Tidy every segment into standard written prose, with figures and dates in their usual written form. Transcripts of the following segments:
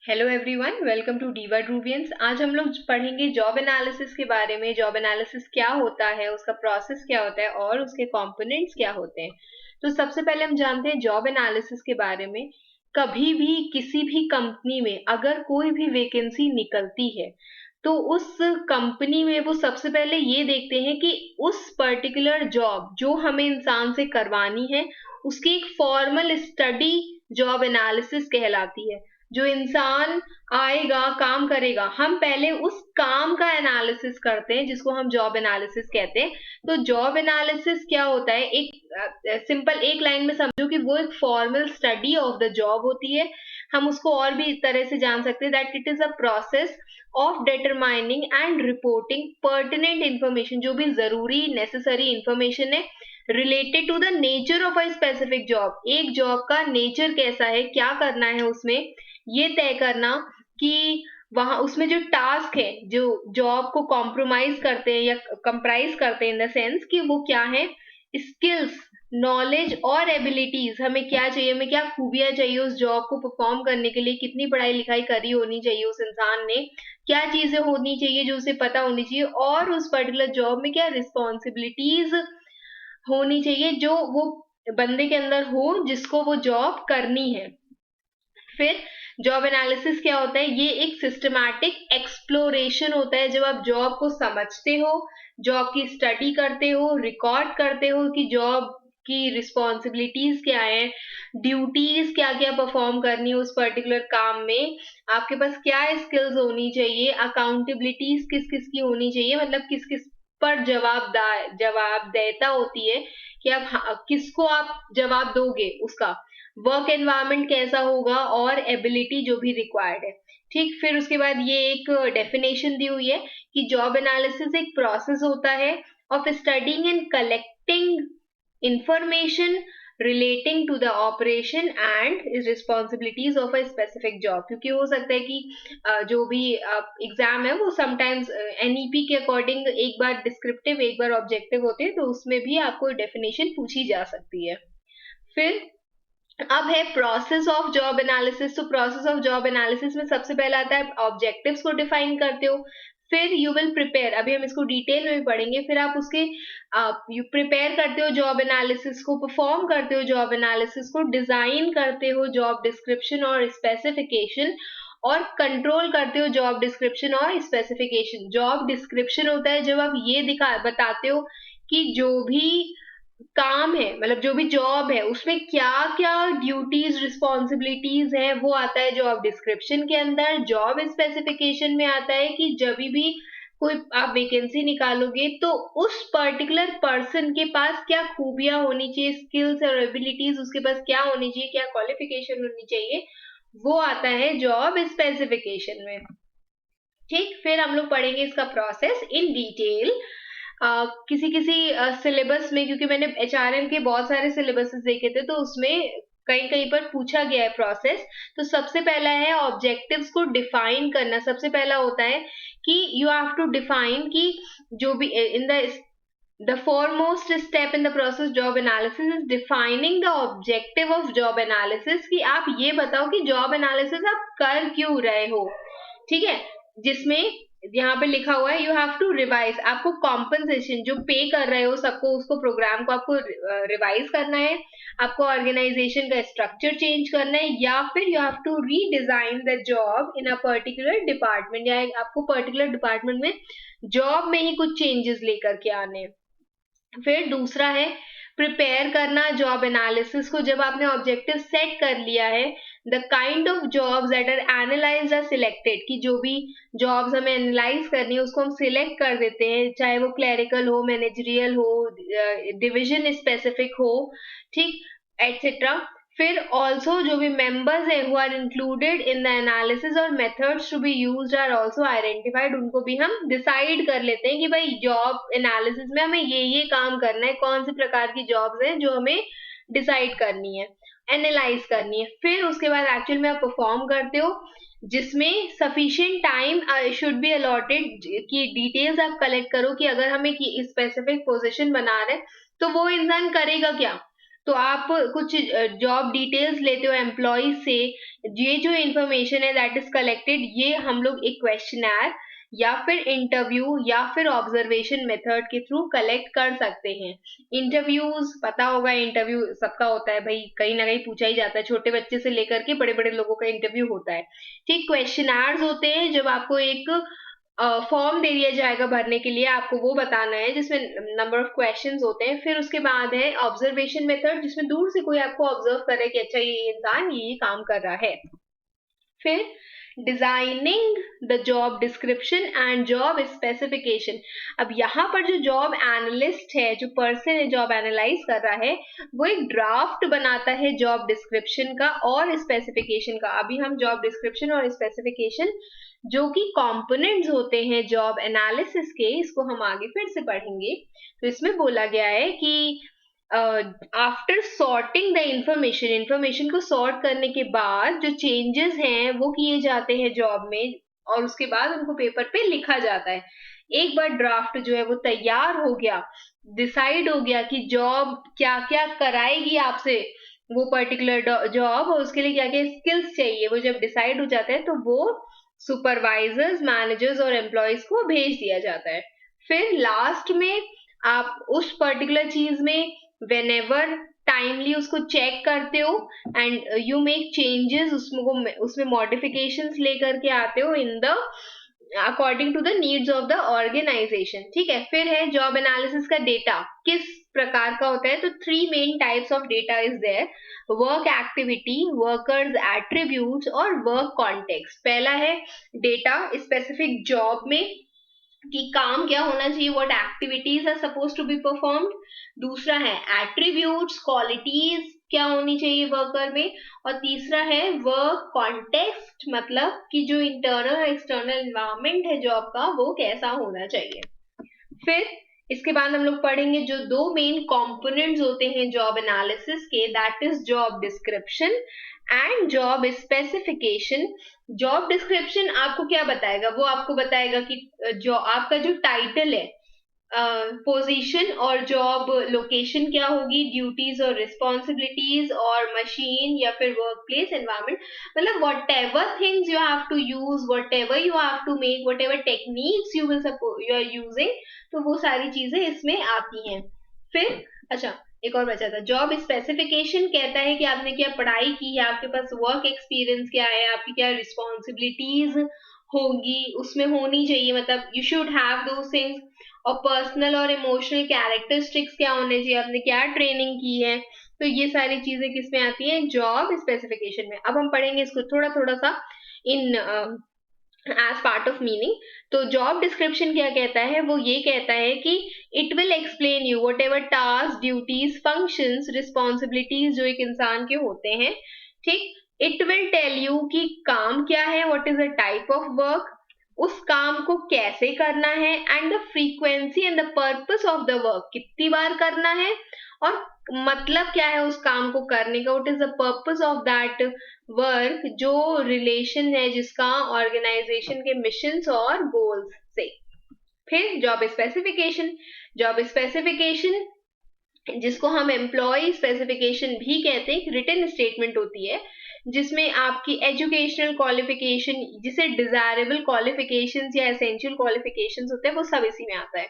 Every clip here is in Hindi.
हेलो एवरीवन, वेलकम टू डीवा ड्रूवियंस। आज हम लोग पढ़ेंगे जॉब एनालिसिस के बारे में। जॉब एनालिसिस क्या होता है, उसका प्रोसेस क्या होता है और उसके कंपोनेंट्स क्या होते हैं। तो सबसे पहले हम जानते हैं जॉब एनालिसिस के बारे में। कभी भी किसी भी कंपनी में अगर कोई भी वैकेंसी निकलती है तो उस कंपनी में वो सबसे पहले ये देखते हैं कि उस पर्टिकुलर जॉब जो हमें इंसान से करवानी है उसकी एक फॉर्मल स्टडी जॉब एनालिसिस कहलाती है। जो इंसान आएगा, काम करेगा, हम पहले उस काम का एनालिसिस करते हैं जिसको हम जॉब एनालिसिस कहते हैं। तो जॉब एनालिसिस क्या होता है, एक सिंपल एक लाइन में समझो कि वो एक formal study of the job होती है। हम उसको और भी तरह से जान सकते हैं that it is a process of determining and reporting pertinent information, जो भी जरूरी नेसेसरी इंफॉर्मेशन है related to the nature of a specific job. एक जॉब का नेचर कैसा है, क्या करना है उसमें, ये तय करना कि वहां उसमें जो टास्क है, जो जॉब को कॉम्प्रोमाइज करते हैं या कंप्राइज करते हैं इन द सेंस कि वो क्या है, स्किल्स, नॉलेज और एबिलिटीज, हमें क्या चाहिए, हमें क्या खूबियां चाहिए उस जॉब को परफॉर्म करने के लिए, कितनी पढ़ाई लिखाई करी होनी चाहिए उस इंसान ने, क्या चीजें होनी चाहिए जो उसे पता होनी चाहिए, और उस पर्टिकुलर जॉब में क्या रिस्पॉन्सिबिलिटीज होनी चाहिए जो वो बंदे के अंदर हो जिसको वो जॉब करनी है। फिर जॉब एनालिसिस क्या होता है, ये एक सिस्टमैटिक एक्सप्लोरेशन होता है। जब आप जॉब को समझते हो, जॉब की स्टडी करते हो, रिकॉर्ड करते हो कि जॉब की रिस्पॉन्सिबिलिटीज क्या है, ड्यूटीज क्या क्या परफॉर्म करनी है उस पर्टिकुलर काम में, आपके पास क्या स्किल्स होनी चाहिए, अकाउंटेबिलिटीज किस किस की होनी चाहिए, मतलब किस किस पर जवाबदेता होती है कि आप किसको आप जवाब दोगे, उसका वर्क एनवायरनमेंट कैसा होगा और एबिलिटी जो भी रिक्वायर्ड है। ठीक, फिर उसके बाद ये एक डेफिनेशन दी हुई है कि जॉब एनालिसिस एक प्रोसेस होता है of studying and collecting information relating to the operation and responsibilities of a specific job. क्योंकि हो सकता है कि जो भी एग्जाम है वो समटाइम्स एनईपी के अकॉर्डिंग एक बार डिस्क्रिप्टिव एक बार ऑब्जेक्टिव होते हैं, तो उसमें भी आपको डेफिनेशन पूछी जा सकती है। फिर अब है प्रोसेस ऑफ जॉब एनालिसिस। तो प्रोसेस ऑफ जॉब एनालिसिस में सबसे पहला आता है ऑब्जेक्टिव्स को डिफाइन करते हो। फिर यू विल प्रिपेयर, अभी हम इसको डिटेल में भी पढ़ेंगे। फिर आप उसके यू प्रिपेयर करते हो जॉब एनालिसिस को, परफॉर्म करते हो जॉब एनालिसिस को, डिजाइन करते हो जॉब डिस्क्रिप्शन और स्पेसिफिकेशन, और कंट्रोल करते हो जॉब डिस्क्रिप्शन और स्पेसिफिकेशन। जॉब डिस्क्रिप्शन होता है जब आप ये दिखा बताते हो कि जो भी काम है, मतलब जो भी जॉब है उसमें क्या क्या ड्यूटीज रिस्पॉन्सिबिलिटीज है, वो आता है जॉब डिस्क्रिप्शन के अंदर। जॉब स्पेसिफिकेशन में आता है कि जब भी कोई आप वैकेंसी निकालोगे तो उस पर्टिकुलर पर्सन के पास क्या खूबियां होनी चाहिए, स्किल्स और एबिलिटीज उसके पास क्या होनी चाहिए, क्या क्वालिफिकेशन होनी चाहिए, वो आता है जॉब स्पेसिफिकेशन में। ठीक, फिर हम लोग पढ़ेंगे इसका प्रोसेस इन डिटेल। किसी किसी सिलेबस में, क्योंकि मैंने एचआरएम के बहुत सारे सिलेबसेस देखे थे तो उसमें कहीं कहीं पर पूछा गया है प्रोसेस। तो सबसे पहला है ऑब्जेक्टिव्स को डिफाइन करना। सबसे पहला होता है कि यू हैव टू डिफाइन कि जो भी in the foremost step in the process job analysis is defining the objective of job analysis, कि आप ये बताओ कि जॉब एनालिसिस आप कर क्यों रहे हो। ठीक है, जिसमें यहाँ पे लिखा हुआ है यू हैव टू रिवाइज, आपको कॉम्पनसेशन जो पे कर रहे हो सबको, उसको प्रोग्राम को आपको रिवाइज करना है, आपको ऑर्गेनाइजेशन का स्ट्रक्चर चेंज करना है, या फिर you have to redesign the job in a particular department, या आपको पर्टिकुलर डिपार्टमेंट में जॉब में ही कुछ चेंजेस लेकर के आने हैं। फिर दूसरा है प्रिपेयर करना जॉब एनालिसिस को। जब आपने ऑब्जेक्टिव सेट कर लिया है, the kind of jobs that are analysed are selected, कि जो भी जॉब्स हमें एनालाइज करनी है उसको हम सिलेक्ट कर देते हैं, चाहे वो क्लरिकल हो, मैनेजरियल हो, डिविजन स्पेसिफिक हो, ठीक, एटसेट्रा। फिर ऑल्सो जो भी मेंबर्स है who are included in the analysis और methods to be used are also identified, उनको भी हम डिसाइड कर लेते हैं कि भाई जॉब एनालिसिस में हमें ये काम करना है, कौन सी प्रकार की जॉब्स हैं जो हमें डिसाइड करनी है, एनालाइज करनी है। फिर उसके बाद एक्चुअल में आप परफॉर्म करते हो, जिसमें sufficient time should be allotted, कि डिटेल्स आप कलेक्ट करो कि अगर हमें स्पेसिफिक पोजीशन बना रहे हैं तो वो इंसान करेगा क्या, तो आप कुछ जॉब डिटेल्स लेते हो एम्प्लॉय से, ये जो इंफॉर्मेशन है दैट इज कलेक्टेड, ये हम लोग एक क्वेश्चनर या फिर इंटरव्यू या फिर ऑब्जर्वेशन मेथड के थ्रू कलेक्ट कर सकते हैं। इंटरव्यूज पता होगा, इंटरव्यू सबका होता है भाई, कहीं ना कहीं पूछा ही जाता है, छोटे बच्चे से लेकर के बड़े बड़े लोगों का इंटरव्यू होता है। ठीक, क्वेश्चनर्स होते हैं जब आपको एक फॉर्म दे दिया जाएगा भरने के लिए, आपको वो बताना है जिसमें नंबर ऑफ क्वेश्चंस होते हैं। फिर उसके बाद है ऑब्जर्वेशन मेथड, जिसमें दूर से कोई आपको ऑब्जर्व करे कि अच्छा ये इंसान ये काम कर रहा है। फिर designing the job description and job specification. अब यहाँ पर जो जॉब एनालिस्ट है, जो पर्सन है जॉब एनालाइज कर रहा है, वो एक ड्राफ्ट बनाता है जॉब डिस्क्रिप्शन का और स्पेसिफिकेशन का। अभी हम जॉब डिस्क्रिप्शन और स्पेसिफिकेशन जो कि कंपोनेंट्स होते हैं जॉब एनालिसिस के, इसको हम आगे फिर से पढ़ेंगे। तो इसमें बोला गया है कि आफ्टर सॉर्टिंग द इंफॉर्मेशन को सॉर्ट करने के बाद जो चेंजेस हैं वो किए जाते हैं जॉब में, और उसके बाद उनको पेपर पे लिखा जाता है। एक बार ड्राफ्ट जो है वो तैयार हो गया, डिसाइड हो गया कि जॉब क्या क्या कराएगी आपसे, वो पर्टिकुलर जॉब, और उसके लिए क्या क्या स्किल्स चाहिए, वो जब डिसाइड हो जाता है तो वो सुपरवाइजर्स, मैनेजर्स और एम्प्लॉयज को भेज दिया जाता है। फिर लास्ट में आप उस पर्टिकुलर चीज में whenever टाइमली उसको चेक करते हो एंड यू मेक चेंजेस, उसमें मॉडिफिकेशंस लेकर के आते हो in the according to the needs of the organisation. ठीक है, फिर है जॉब एनालिसिस का डेटा किस प्रकार का होता है। तो 3 main types of data is there, work activity, workers attributes और वर्क कॉन्टेक्स्ट। पहला है डेटा स्पेसिफिक जॉब में कि काम क्या होना चाहिए, what activities are suppose to be performed. दूसरा है एट्रीब्यूट्स, क्वालिटीज क्या होनी चाहिए वर्कर में। और तीसरा है वर्क कॉन्टेक्स्ट, मतलब कि जो इंटरनल और एक्सटर्नल एनवायरनमेंट है जॉब का वो कैसा होना चाहिए। फिर इसके बाद हम लोग पढ़ेंगे जो 2 मेन कंपोनेंट्स होते हैं जॉब एनालिसिस के, that is job description and job specification. Job description आपको क्या बताएगा, वो आपको बताएगा कि जो आपका जो टाइटल है, पोजीशन और जॉब लोकेशन क्या होगी, ड्यूटीज और रिस्पॉन्सिबिलिटीज और मशीन या फिर वर्क प्लेस एनवायरमेंट, मतलब whatever things you have to use, whatever you have to make, whatever techniques you are using, तो वो सारी चीजें इसमें आती हैं। फिर अच्छा एक और बचा था, जॉब स्पेसिफिकेशन कहता है कि आपने क्या पढ़ाई की है, आपके पास वर्क एक्सपीरियंस क्या है, आपकी क्या रिस्पॉन्सिबिलिटीज होंगी, उसमें होनी चाहिए, मतलब you should have those things. और पर्सनल और इमोशनल कैरेक्टरिस्टिक्स क्या होने चाहिए, आपने क्या ट्रेनिंग की है, तो ये सारी चीजें किसमें आती हैं, जॉब स्पेसिफिकेशन में। अब हम पढ़ेंगे इसको थोड़ा थोड़ा सा इन एज पार्ट ऑफ मीनिंग। तो जॉब डिस्क्रिप्शन क्या कहता है, वो ये कहता है कि it will explain you what ever task, duties, functions, responsibilities जो एक इंसान के होते हैं। ठीक, इट विल टेल यू कि काम क्या है, what is the type of work, उस काम को कैसे करना है, and the frequency and the purpose of the work, कितनी बार करना है और मतलब क्या है उस काम को करने का, what is the purpose of that work, जो रिलेशन है जिसका ऑर्गेनाइजेशन के मिशंस और गोल्स से। फिर जॉब स्पेसिफिकेशन, जॉब स्पेसिफिकेशन जिसको हम एम्प्लॉय स्पेसिफिकेशन भी कहते हैं, रिटन स्टेटमेंट होती है जिसमें आपकी एजुकेशनल क्वालिफिकेशन, जिसे डिजायरेबल क्वालिफिकेशंस या एसेंशियल क्वालिफिकेशंस होते हैं, वो सब इसी में आता है,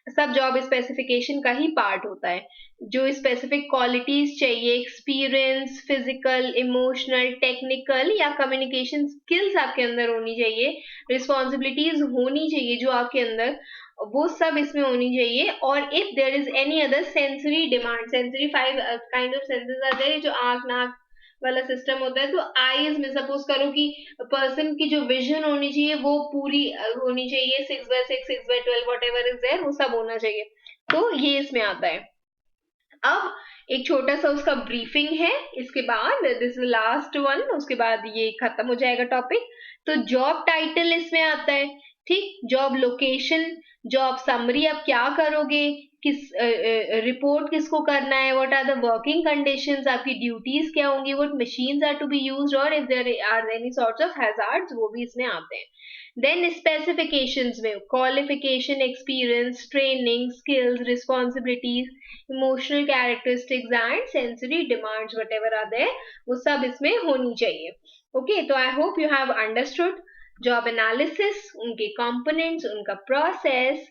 सब जॉब स्पेसिफिकेशन का ही पार्ट होता है। जो स्पेसिफिक क्वालिटीज चाहिए, एक्सपीरियंस, फिजिकल, इमोशनल, टेक्निकल या कम्युनिकेशन स्किल्स आपके अंदर होनी चाहिए, रिस्पॉन्सिबिलिटीज होनी चाहिए जो आपके अंदर, वो सब इसमें होनी चाहिए। और if there is any other sensory demand, sensory 5 kind of senses are there, जो आंख नाक वाला सिस्टम होता है, तो आईज में सपोज करो कि पर्सन की जो विजन होनी चाहिए वो पूरी होनी चाहिए, 6/6, 6/12 वट एवर इज देयर, वो सब होना चाहिए, तो ये इसमें आता है। अब एक छोटा सा उसका ब्रीफिंग है, इसके बाद दिस इज लास्ट वन, उसके बाद ये खत्म हो जाएगा टॉपिक। तो जॉब टाइटल इसमें आता है, ठीक, जॉब लोकेशन, जॉब समरी, आप क्या करोगे, किस रिपोर्ट किसको करना है, what are the working conditions, आपकी ड्यूटीज क्या होंगी, what machines are to be used, और if there are any sorts of hazards, वो भी इसमें आते हैं। देन स्पेसिफिकेशंस में qualification, experience, training, skills, responsibilities, emotional characteristics and sensory demands whatever are there, वो सब इसमें होनी चाहिए. ओके, तो I hope you have understood job analysis, उनके components, उनका process.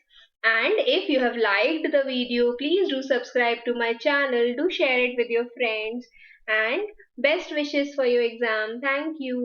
And if you have liked the video, please do subscribe to my channel, do share it with your friends, and best wishes for your exam. Thank you.